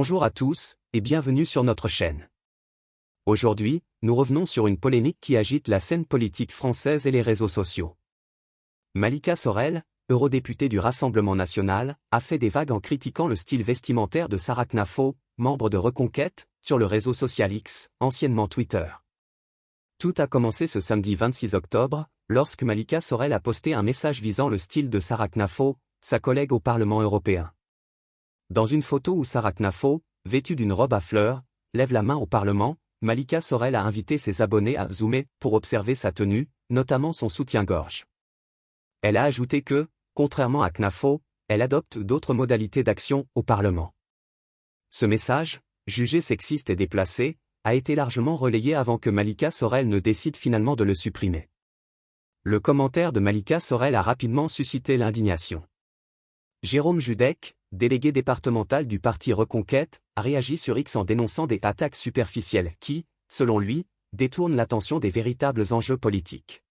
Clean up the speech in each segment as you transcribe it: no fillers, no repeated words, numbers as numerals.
Bonjour à tous, et bienvenue sur notre chaîne. Aujourd'hui, nous revenons sur une polémique qui agite la scène politique française et les réseaux sociaux. Malika Sorel, eurodéputée du Rassemblement national, a fait des vagues en critiquant le style vestimentaire de Sarah Knafo, membre de Reconquête, sur le réseau social X, anciennement Twitter. Tout a commencé ce samedi 26 octobre, lorsque Malika Sorel a posté un message visant le style de Sarah Knafo, sa collègue au Parlement européen. Dans une photo où Sarah Knafo, vêtue d'une robe à fleurs, lève la main au Parlement, Malika Sorel a invité ses abonnés à zoomer pour observer sa tenue, notamment son soutien-gorge. Elle a ajouté que, contrairement à Knafo, elle adopte d'autres modalités d'action au Parlement. Ce message, jugé sexiste et déplacé, a été largement relayé avant que Malika Sorel ne décide finalement de le supprimer. Le commentaire de Malika Sorel a rapidement suscité l'indignation. Jérôme Judec, délégué départemental du parti Reconquête, a réagi sur X en dénonçant des attaques superficielles qui, selon lui, détournent l'attention des véritables enjeux politiques.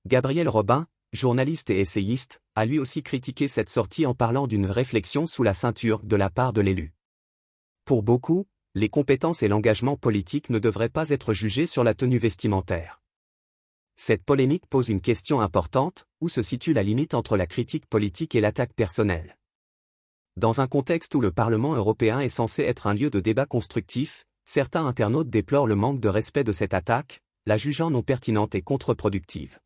Gabriel Robin, journaliste et essayiste, a lui aussi critiqué cette sortie en parlant d'une réflexion sous la ceinture de la part de l'élu. Pour beaucoup, les compétences et l'engagement politique ne devraient pas être jugés sur la tenue vestimentaire. Cette polémique pose une question importante, où se situe la limite entre la critique politique et l'attaque personnelle. Dans un contexte où le Parlement européen est censé être un lieu de débat constructif, certains internautes déplorent le manque de respect de cette attaque, la jugeant non pertinente et contre-productive.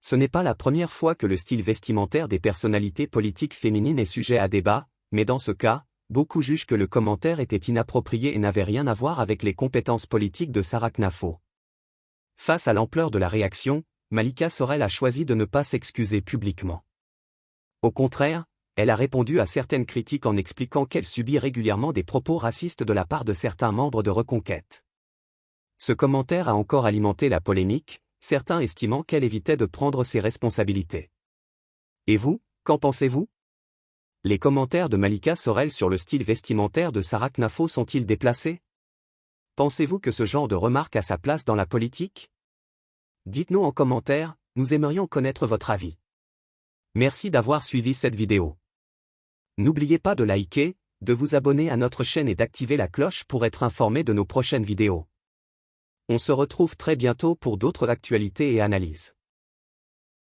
Ce n'est pas la première fois que le style vestimentaire des personnalités politiques féminines est sujet à débat, mais dans ce cas, beaucoup jugent que le commentaire était inapproprié et n'avait rien à voir avec les compétences politiques de Sarah Knafo. Face à l'ampleur de la réaction, Malika Sorel a choisi de ne pas s'excuser publiquement. Au contraire, elle a répondu à certaines critiques en expliquant qu'elle subit régulièrement des propos racistes de la part de certains membres de Reconquête. Ce commentaire a encore alimenté la polémique, certains estimant qu'elle évitait de prendre ses responsabilités. Et vous, qu'en pensez-vous ? Les commentaires de Malika Sorel sur le style vestimentaire de Sarah Knafo sont-ils déplacés ? Pensez-vous que ce genre de remarque a sa place dans la politique ? Dites-nous en commentaire, nous aimerions connaître votre avis. Merci d'avoir suivi cette vidéo. N'oubliez pas de liker, de vous abonner à notre chaîne et d'activer la cloche pour être informé de nos prochaines vidéos. On se retrouve très bientôt pour d'autres actualités et analyses.